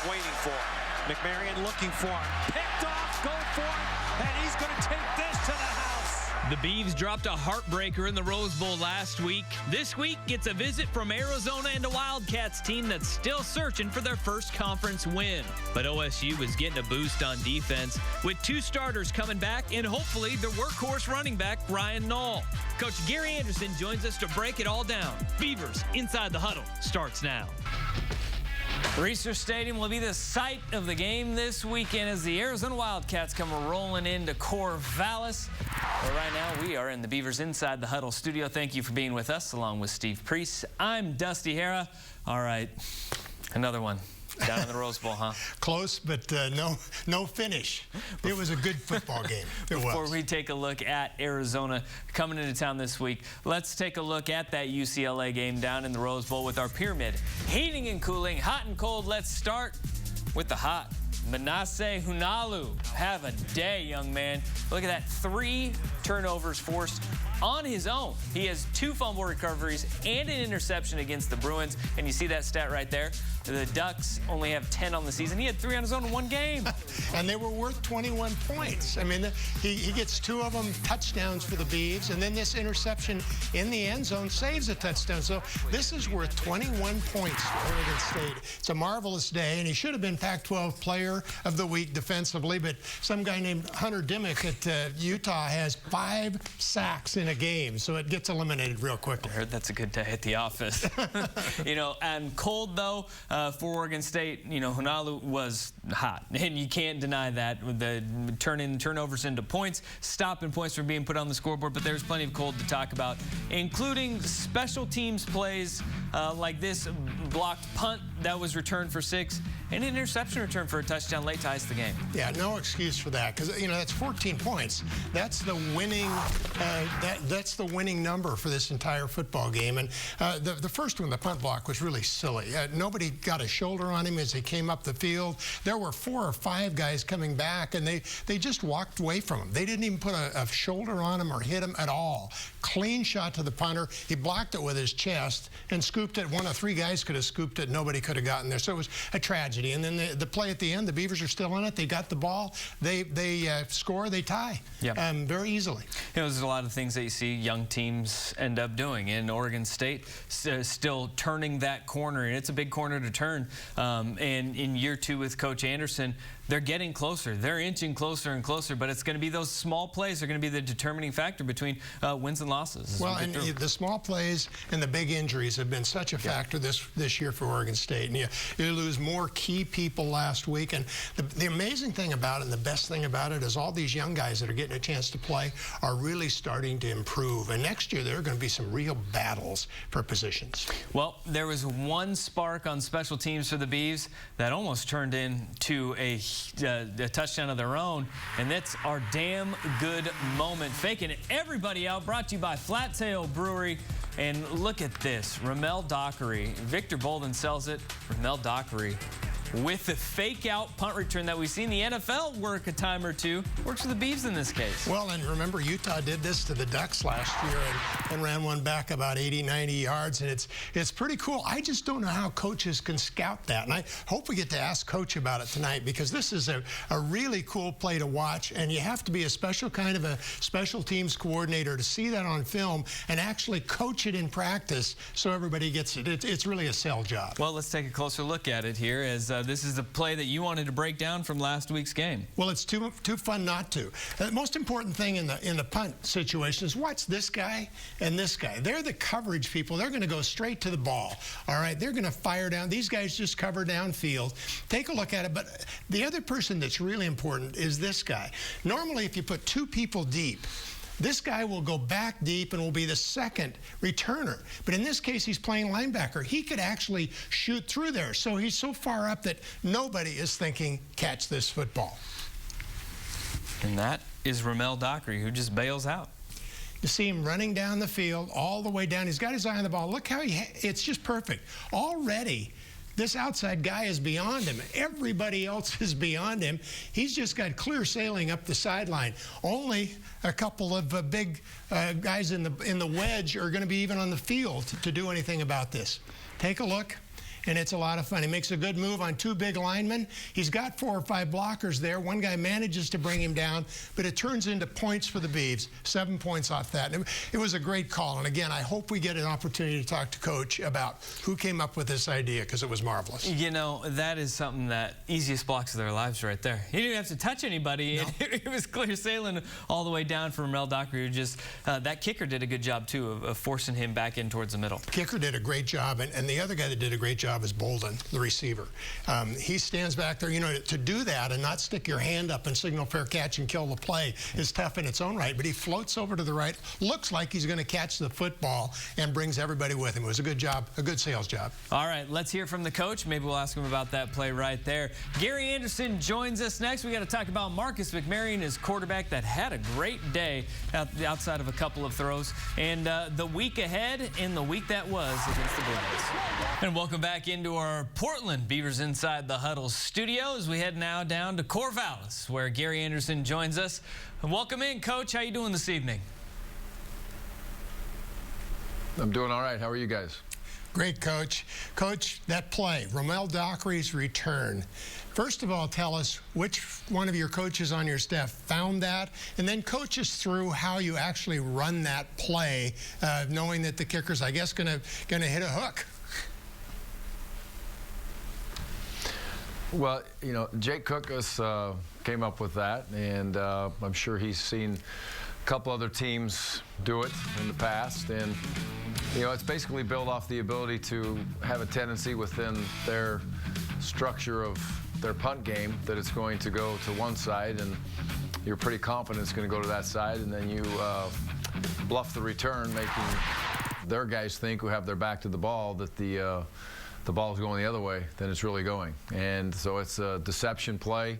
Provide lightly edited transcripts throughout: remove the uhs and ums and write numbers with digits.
waiting for him. McMarion looking for him. Picked off, go for it, and he's going to take this to the house. The Beavs dropped a heartbreaker in the Rose Bowl last week. This week gets a visit from Arizona and a Wildcats team that's still searching for their first conference win. But OSU is getting a boost on defense with 2 starters coming back and hopefully their workhorse running back, Ryan Knoll. Coach Gary Anderson joins us to break it all down. Beavers Inside the Huddle starts now. Research Stadium will be the site of the game this weekend as the Arizona Wildcats come rolling into Corvallis. Well, right now, we are in the Beavers Inside the Huddle studio. Thank you for being with us, along with Steve Priest. I'm Dusty Hara. All right, another one. Down in the Rose Bowl, huh? Close, but no finish. It was a good football game. Before we take a look at Arizona coming into town this week, let's take a look at that UCLA game down in the Rose Bowl with our pyramid. Heating and cooling, hot and cold. Let's start with the hot. Manasseh Hunalu, have a day, young man. Look at that, 3 turnovers forced on his own. He has 2 fumble recoveries and an interception against the Bruins, and you see that stat right there. The Ducks only have 10 on the season. He had 3 on his own in 1 game. And they were worth 21 points. I mean, he gets 2 of them touchdowns for the Beavs, and then this interception in the end zone saves a touchdown. So this is worth 21 points for Oregon State. It's a marvelous day, and he should have been Pac-12 Player of the Week defensively, but some guy named Hunter Dimmick at Utah has 5 sacks in a game, so it gets eliminated real quickly. I heard that's a good day at the office. You know, and cold, though, for Oregon State, you know, Hunalu was hot, and you can't deny that with the turning turnovers into points, stopping points from being put on the scoreboard, but there's plenty of cold to talk about, including special teams plays like this blocked punt that was returned for 6, and an interception return for a touchdown late to ice the game. Yeah, no excuse for that, because you know that's 14 points. That's the winning. That's the winning number for this entire football game. And the first one, the punt block, was really silly. Nobody got a shoulder on him as he came up the field. There were 4 or 5 guys coming back, and they just walked away from him. They didn't even put a shoulder on him or hit him at all. Clean shot to the punter. He blocked it with his chest and scooped it. 1 of 3 guys could have scooped it. Nobody could have gotten there. So it was a tragedy. And then the play at the end, the Beavers are still in it. They got the ball. They score. They tie. Yeah. Very easily. You know, there's a lot of things that you see young teams end up doing. And Oregon State still turning that corner. And it's a big corner to turn. And in year 2 with Coach Anderson, they're getting closer. They're inching closer and closer. But it's going to be those small plays that are going to be the determining factor between wins and losses. Well, and the small plays and the big injuries have been such a factor this year for Oregon State. And you lose more key people last week. And the amazing thing about it and the best thing about it is all these young guys that are getting a chance to play are really starting to improve. And next year, there are going to be some real battles for positions. Well, there was 1 spark on special teams for the Beavs that almost turned into a touchdown of their own, and that's our damn good moment. Faking everybody out, brought to you by Flat Tail Brewery. And look at this, Ramel Dockery. Victor Bolden sells it. Ramel Dockery with the fake-out punt return that we've seen the NFL work a time or 2. Works for the Beavs in this case. Well, and remember, Utah did this to the Ducks last year and ran one back about 80, 90 yards, and it's pretty cool. I just don't know how coaches can scout that, and I hope we get to ask Coach about it tonight, because this is a really cool play to watch, and you have to be a special kind of a special teams coordinator to see that on film and actually coach it in practice so everybody gets it. It's really a sell job. Well, let's take a closer look at it here as this is the play that you wanted to break down from last week's game. Well, it's too fun not to. The most important thing in the punt situation is watch this guy and this guy. They're the coverage people. They're going to go straight to the ball. All right, they're going to fire down. These guys just cover downfield. Take a look at it. But the other person that's really important is this guy. Normally, if you put 2 people deep, this guy will go back deep and will be the second returner. But in this case, he's playing linebacker. He could actually shoot through there. So he's so far up that nobody is thinking, catch this football. And that is Ramel Dockery, who just bails out. You see him running down the field all the way down. He's got his eye on the ball. Look how it's just perfect. Already, this outside guy is beyond him. Everybody else is beyond him. He's just got clear sailing up the sideline. Only a couple of big guys in the wedge are going to be even on the field to do anything about this. Take a look. and it's a lot of fun. He makes a good move on 2 big linemen. He's got 4 or 5 blockers there. One guy manages to bring him down, but it turns into points for the Beavs. 7 points off that. And it was a great call. And again, I hope we get an opportunity to talk to Coach about who came up with this idea, because it was marvelous. You know, that is something that easiest blocks of their lives right there. He didn't have to touch anybody. No. It was clear sailing all the way down from Mel Dockery. Just that kicker did a good job too of forcing him back in towards the middle. The kicker did a great job, and the other guy that did a great job is Bolden, the receiver. He stands back there. You know, to do that and not stick your hand up and signal fair catch and kill the play is tough in its own right. But he floats over to the right, looks like he's going to catch the football, and brings everybody with him. It was a good job, a good sales job. All right, let's hear from the coach. Maybe we'll ask him about that play right there. Gary Anderson joins us next. We got to talk about Marcus McMaryion, his quarterback that had a great day outside of a couple of throws, and the week ahead and the week that was against the Beavers. And welcome back into our Portland Beavers Inside the Huddle studios. We head now down to Corvallis, where Gary Anderson joins us. Welcome in, Coach. How you doing this evening? I'm doing all right. How are you guys? Great, Coach. Coach, that play, Romel Dockery's return. First of all, tell us which one of your coaches on your staff found that, and then coach us through how you actually run that play, knowing that the kicker's, I guess, gonna hit a hook. Well, you know, Jake Cookus came up with that, and I'm sure he's seen a couple other teams do it in the past, and you know, it's basically built off the ability to have a tendency within their structure of their punt game that it's going to go to one side, and you're pretty confident it's going to go to that side, and then you bluff the return, making their guys think, who have their back to the ball, that the ball is going the other way than it's really going. And so it's a deception play.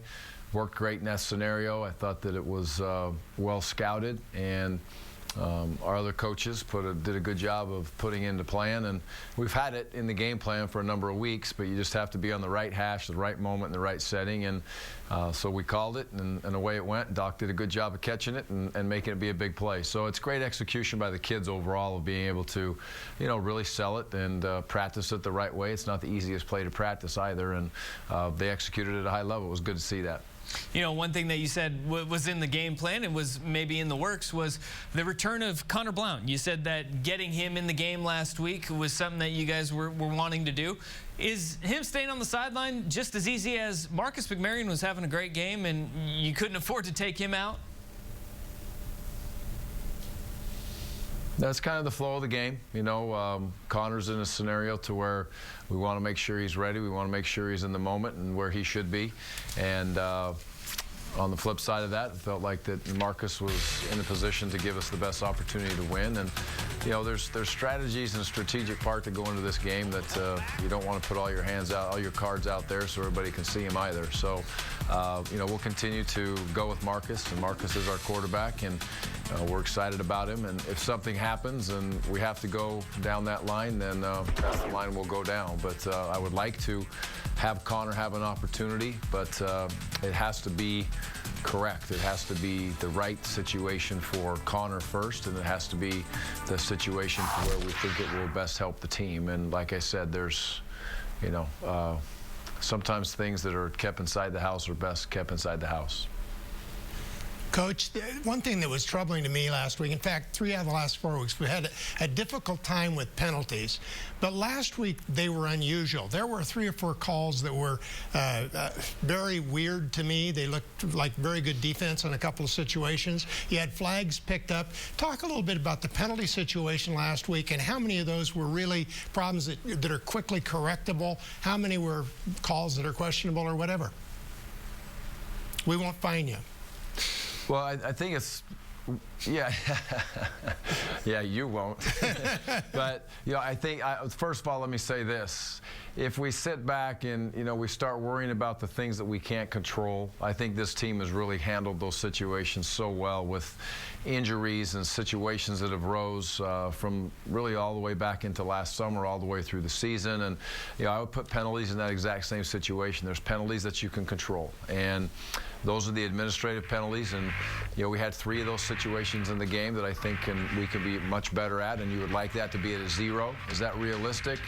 Worked great in that scenario. I thought that it was well scouted, and our other coaches did a good job of putting into plan, and we've had it in the game plan for a number of weeks, but you just have to be on the right hash, the right moment, in the right setting, and so we called it, and away it went. Doc did a good job of catching it and making it be a big play. So it's great execution by the kids overall of being able to, you know, really sell it and practice it the right way. It's not the easiest play to practice either, and they executed it at a high level. It was good to see that. You know, one thing that you said was in the game plan and was maybe in the works was the return of Connor Blount. You said that getting him in the game last week was something that you guys were wanting to do. Is him staying on the sideline just as easy as Marcus McMaryion was having a great game and you couldn't afford to take him out? That's kind of the flow of the game. You know, Connor's in a scenario to where we want to make sure he's ready. We want to make sure he's in the moment and where he should be. And on the flip side of that, it felt like that Marcus was in a position to give us the best opportunity to win. And, you know, there's strategies and a strategic part that go into this game that you don't want to put all your cards out there so everybody can see them either. So, you know, we'll continue to go with Marcus, and Marcus is our quarterback, and we're excited about him. And if something happens and we have to go down that line, then that's the line we'll go down. But I would like to have Connor have an opportunity, but it has to be correct. It has to be the right situation for Connor first, and it has to be the situation where we think it will best help the team. And like I said, there's, you know, sometimes things that are kept inside the house are best kept inside the house. Coach, one thing that was troubling to me last week, in fact, 3 out of the last 4 weeks, we had a difficult time with penalties. But last week, they were unusual. There were 3 or 4 calls that were very weird to me. They looked like very good defense on a couple of situations. You had flags picked up. Talk a little bit about the penalty situation last week and how many of those were really problems that are quickly correctable. How many were calls that are questionable or whatever? We won't fine you. Well, I think it's, yeah, yeah, you won't. But, you know, I think, first of all, let me say this. If we sit back and, you know, we start worrying about the things that we can't control, I think this team has really handled those situations so well with injuries and situations that have rose from really all the way back into last summer, all the way through the season. And, you know, I would put penalties in that exact same situation. There's penalties that you can control, and those are the administrative penalties. And, you know, we had 3 of those situations in the game that I think we can be much better at, and you would like that to be at a 0. Is that realistic?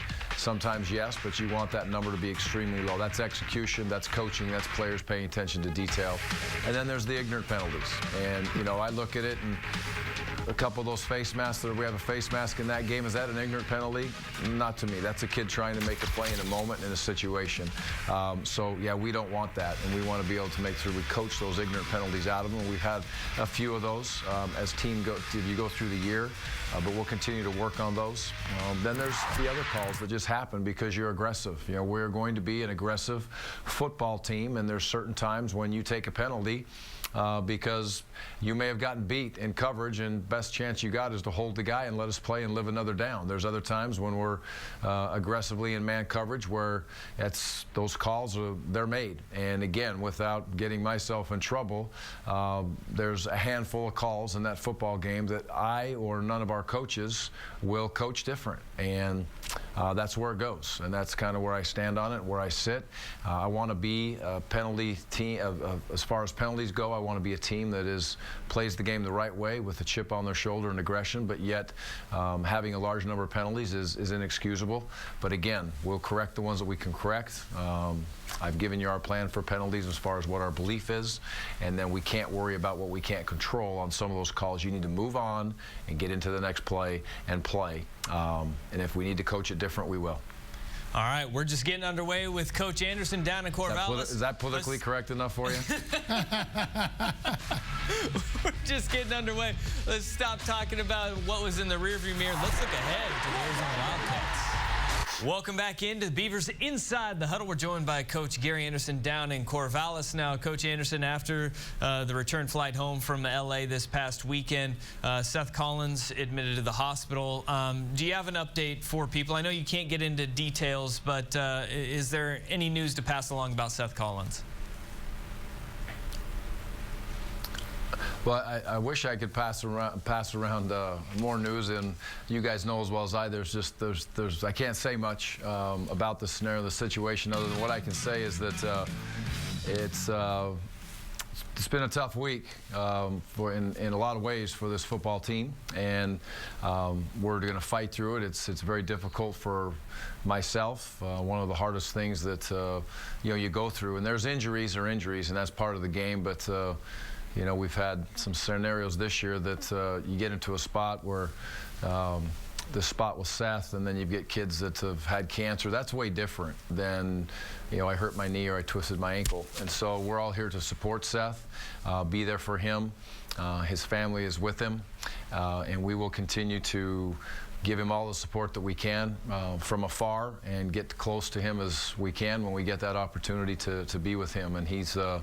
Sometimes yes, but you want that number to be extremely low. That's execution, that's coaching, that's players paying attention to detail. And then there's the ignorant penalties. And, you know, I look at it and a couple of those face masks, we have a face mask in that game. Is that an ignorant penalty? Not to me. That's a kid trying to make a play in a moment, in a situation. So, yeah, we don't want that, and we want to be able to make sure we coach those ignorant penalties out of them. We've had a few of those as you go through the year, but we'll continue to work on those. Then there's the other calls that just happen because you're aggressive. You know, we're going to be an aggressive football team, and there's certain times when you take a penalty because you may have gotten beat in coverage, and best chance you got is to hold the guy and let us play and live another down. There's other times when we're aggressively in man coverage where those calls they're made. And again, without getting myself in trouble, there's a handful of calls in that football game that I or none of our coaches will coach different. And that's where it goes, and that's kind of where I stand on it, where I sit. I want to be a penalty team. As far as penalties go, I want to be a team that plays the game the right way with a chip on their shoulder and aggression, but yet having a large number of penalties is inexcusable. But again, we'll correct the ones that we can correct. I've given you our plan for penalties as far as what our belief is, and then we can't worry about what we can't control on some of those calls. You need to move on and get into the next play and play. And if we need to coach it different, we will. All right, we're just getting underway with Coach Anderson down in Corvallis. Is that politically correct enough for you? We're just getting underway. Let's stop talking about what was in the rearview mirror. Let's look ahead to the Arizona Wildcats. Welcome back into the Beavers Inside the Huddle. We're joined by Coach Gary Anderson down in Corvallis. Now, Coach Anderson, after the return flight home from L.A. this past weekend, Seth Collins admitted to the hospital. Do you have an update for people? I know you can't get into details, but is there any news to pass along about Seth Collins? Well, I wish I could pass around more news, and you guys know as well as I. I can't say much about the scenario, the situation, other than what I can say is that it's been a tough week in a lot of ways for this football team, and we're going to fight through it. It's very difficult for myself. One of the hardest things that you go through, and there's injuries, and that's part of the game, but. You know, we've had some scenarios this year that you get into a spot where the spot with Seth, and then you get kids that have had cancer. That's way different than, I hurt my knee or I twisted my ankle. And so we're all here to support Seth, be there for him. His family is with him, and we will continue to give him all the support that we can from afar and get close to him as we can when we get that opportunity to be with him. And he's an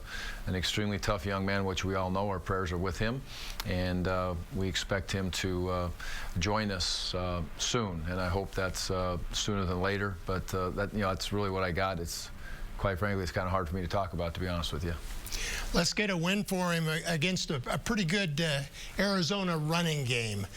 extremely tough young man, which we all know. Our prayers are with him, and we expect him to join us soon. And I hope that's sooner than later. But that's really what I got. Quite frankly, it's kind of hard for me to talk about, to be honest with you. Let's get a win for him against a pretty good Arizona running game.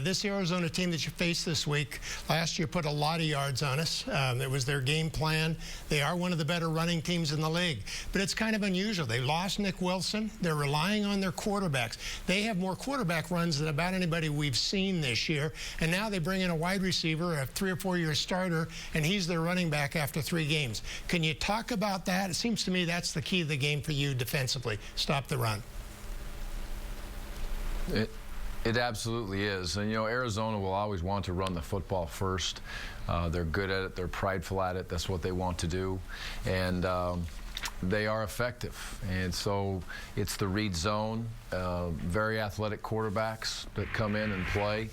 This Arizona team that you faced this week, last year put a lot of yards on us. It was their game plan. They are one of the better running teams in the league. But it's kind of unusual. They lost Nick Wilson. They're relying on their quarterbacks. They have more quarterback runs than about anybody we've seen this year. And now they bring in a wide receiver, a 3 or 4 year starter, and he's their running back after 3 games. Can you talk about that? It seems to me that's the key of the game for you defensively. Stop the run. It absolutely is. And, Arizona will always want to run the football first. They're good at it. They're prideful at it. That's what they want to do. And they are effective. And so it's the read zone, very athletic quarterbacks that come in and play.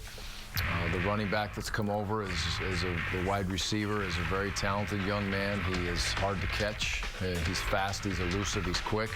The running back that's come over the wide receiver is a very talented young man. He is hard to catch. He's fast. He's elusive. He's quick.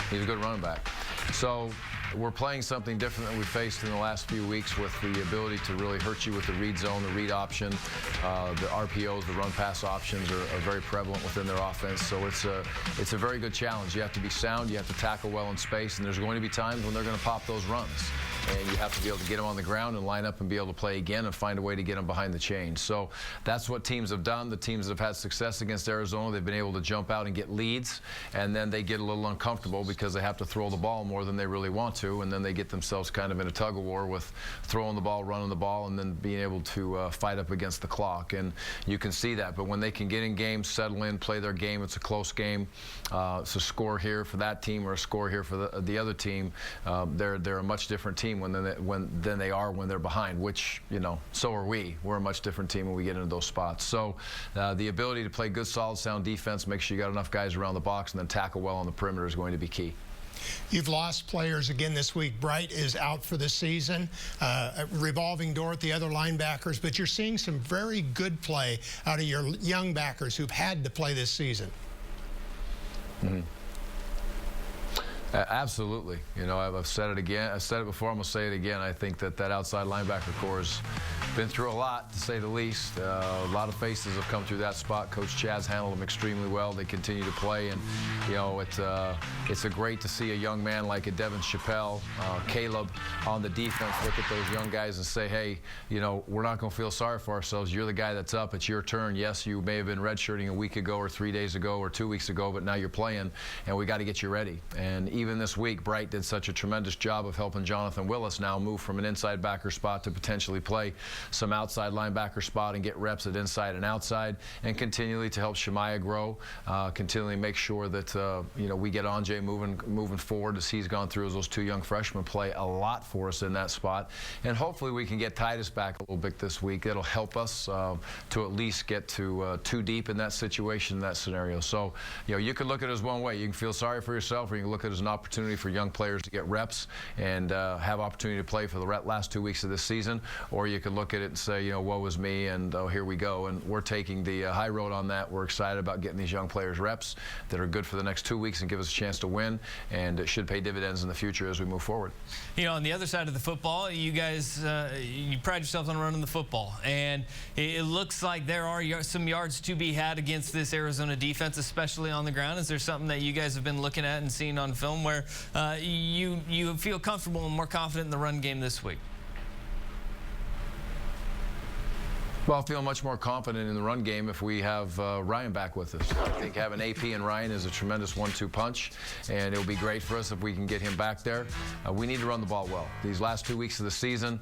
He's a good running back. So we're playing something different than we faced in the last few weeks, with the ability to really hurt you with the read zone, the read option. The RPOs, the run-pass options are very prevalent within their offense. So it's a very good challenge. You have to be sound. You have to tackle well in space. And there's going to be times when they're going to pop those runs. And you have to be able to get them on the ground and line up and be able to play again and find a way to get them behind the chains. So that's what teams have done. The teams that have had success against Arizona, they've been able to jump out and get leads, and then they get a little uncomfortable because they have to throw the ball more than they really want to, and then they get themselves kind of in a tug of war with throwing the ball, running the ball, and then being able to fight up against the clock. And you can see that. But when they can get in games, settle in, play their game, it's a close game. It's a score here for that team or a score here for the other team. They're a much different team than they are when they're behind, which, you know, so are we. We're a much different team when we get into those spots. So the ability to play good, solid, sound defense, make sure you got enough guys around the box, and then tackle well on the perimeter is going to be key. You've lost players again this week. Bright is out for the season. A revolving door at the other linebackers, but you're seeing some very good play out of your young backers who've had to play this season. Mm-hmm. Absolutely. You know, I've said it again. I've said it before. I'm going to say it again. I think that outside linebacker core has been through a lot, to say the least. A lot of faces have come through that spot. Coach Chad's handled them extremely well. They continue to play, and you know, it's a great to see a young man like a Devin Chappelle, Caleb on the defense look at those young guys and say, hey, you know, we're not going to feel sorry for ourselves. You're the guy that's up. It's your turn. Yes, you may have been redshirting a week ago or 3 days ago or 2 weeks ago, but now you're playing, and we got to get you ready. And even this week, Bright did such a tremendous job of helping Jonathan Willis now move from an inside backer spot to potentially play some outside linebacker spot and get reps at inside and outside, and continually to help Shemaiah grow, continually make sure that you know, we get Anjay moving forward as he's gone through, as those two young freshmen play a lot for us in that spot. And hopefully we can get Titus back a little bit this week. It'll help us to at least get to 2 deep in that situation, in that scenario. So, you know, you can look at it as one way. You can feel sorry for yourself, or you can look at it as an opportunity for young players to get reps and have opportunity to play for the last 2 weeks of this season, or you can look at it and say, you know, woe is me, and oh, here we go. And we're taking the high road on that. We're excited about getting these young players reps that are good for the next 2 weeks and give us a chance to win, and it should pay dividends in the future as we move forward. You know, on the other side of the football, you guys, you pride yourselves on running the football, and it looks like there are some yards to be had against this Arizona defense, especially on the ground. Is there something that you guys have been looking at and seeing on film where you feel comfortable and more confident in the run game this week? Well, I feel much more confident in the run game if we have Ryan back with us. I think having AP and Ryan is a tremendous 1-2 punch, and it'll be great for us if we can get him back there. We need to run the ball well. These last 2 weeks of the season,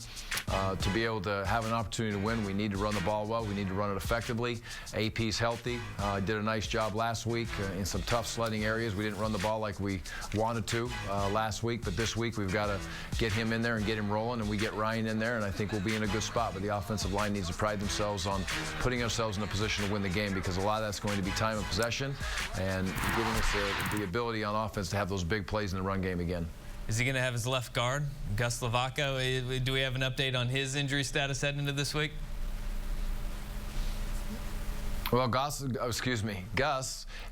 to be able to have an opportunity to win, we need to run the ball well. We need to run it effectively. AP's healthy. Did a nice job last week in some tough sledding areas. We didn't run the ball like we wanted to last week, but this week we've got to get him in there and get him rolling, and we get Ryan in there, and I think we'll be in a good spot. But the offensive line needs to pride themselves on putting ourselves in a position to win the game, because a lot of that's going to be time of possession and giving us the ability on offense to have those big plays in the run game again. Is he going to have his left guard, Gus Lavaco? Do we have an update on his injury status heading into this week? Well, Gus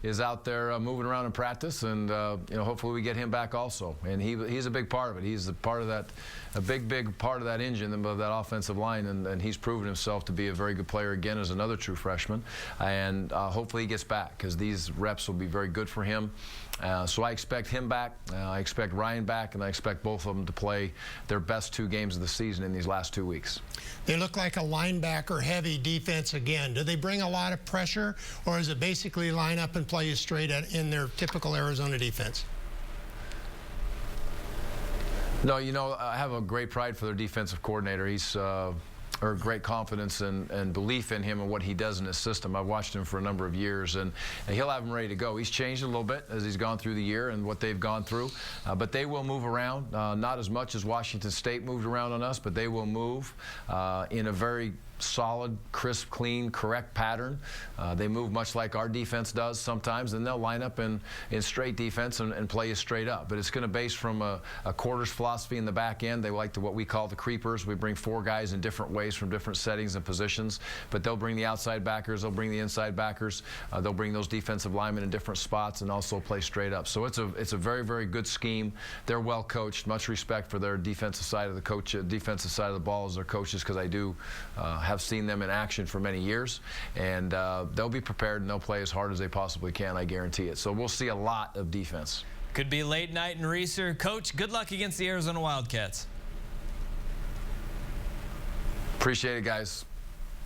is out there moving around in practice, and you know, hopefully we get him back also. And he's a big part of it. He's a part of that, a big part of that engine of that offensive line, and he's proven himself to be a very good player again as another true freshman. And hopefully he gets back, because these reps will be very good for him. So I expect him back, I expect Ryan back, and I expect both of them to play their best 2 games of the season in these last 2 weeks. They look like a linebacker-heavy defense again. Do they bring a lot of pressure, or is it basically line up and play you straight in their typical Arizona defense? No, you know, I have a great pride for their defensive coordinator. He's or great confidence and belief in him and what he does in his system. I've watched him for a number of years, and he'll have him ready to go. He's changed a little bit as he's gone through the year and what they've gone through, but they will move around, not as much as Washington State moved around on us, but they will move in a very solid, crisp, clean, correct pattern. They move much like our defense does sometimes, and they'll line up in straight defense and play you straight up. But it's going to base from a quarters philosophy in the back end. They like what we call the creepers. We bring 4 guys in different ways from different settings and positions, but they'll bring the outside backers, they'll bring the inside backers, they'll bring those defensive linemen in different spots and also play straight up. So it's a very, very good scheme. They're well coached. Much respect for their defensive side of the defensive side of the ball as their coaches, because I do have seen them in action for many years, and they'll be prepared and they'll play as hard as they possibly can, I guarantee it. So we'll see a lot of defense. Could be late night in Reeser. Coach, good luck against the Arizona Wildcats. Appreciate it, guys.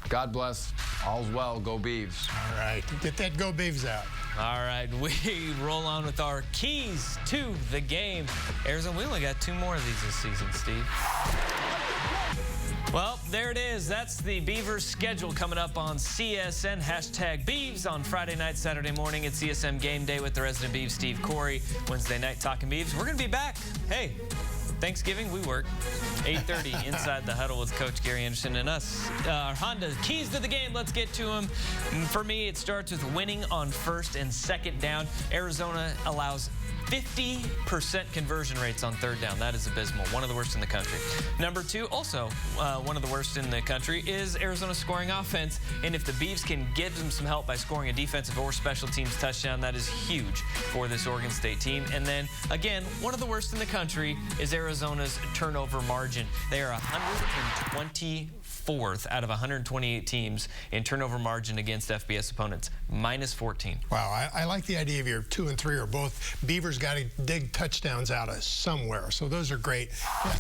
God bless. All's well. Go Beavs. All right. Get that Go Beavs out. All right, we roll on with our keys to the game. Arizona, we only got 2 more of these this season, Steve. Well, there it is. That's the Beavers schedule coming up on CSN. Hashtag Beavs on Friday night, Saturday morning. It's CSM Game Day with the resident Beavs, Steve Corey. Wednesday night, Talking Beavs. We're going to be back. Hey, Thanksgiving, we work. 8:30 inside the huddle with Coach Gary Anderson and us. Our Honda keys to the game. Let's get to them. For me, it starts with winning on first and second down. Arizona allows 50% conversion rates on third down. That is abysmal. One of the worst in the country. Number 2, also one of the worst in the country, is Arizona's scoring offense. And if the Beavs can give them some help by scoring a defensive or special teams touchdown, that is huge for this Oregon State team. And then, again, one of the worst in the country is Arizona's turnover margin. They are 124th out of 128 teams in turnover margin against FBS opponents, -14. Wow, I like the idea of your 2 and 3 or both. Beavers got to dig touchdowns out of somewhere, so those are great.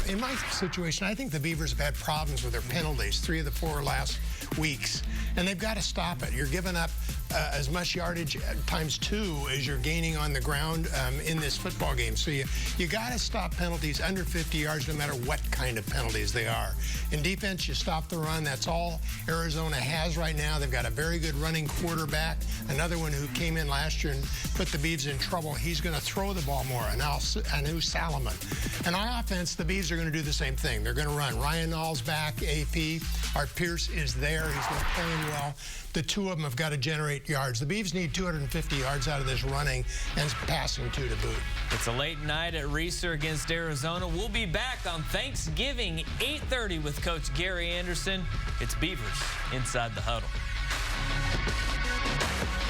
In my situation, I think the Beavers have had problems with their penalties 3 of the 4 last weeks, and they've got to stop it. You're giving up as much yardage times 2 as you're gaining on the ground in this football game. So you got to stop penalties under 50 yards, no matter what kind of penalties they are. In defense, you stop the run. That's all Arizona has right now. They've got a very good running quarterback, another one who came in last year and put the Beavs in trouble. He's going to throw the ball more, and who's Salomon. And on offense, the Beavs are going to do the same thing. They're going to run. Ryan Nall's back, AP. Art Pierce is there. He's been playing well. The 2 of them have got to generate yards. The Beavs need 250 yards out of this running and passing 2 to boot. It's a late night at Reeser against Arizona. We'll be back on Thanksgiving, 8:30 with Coach Gary Anderson. It's Beavers inside the huddle.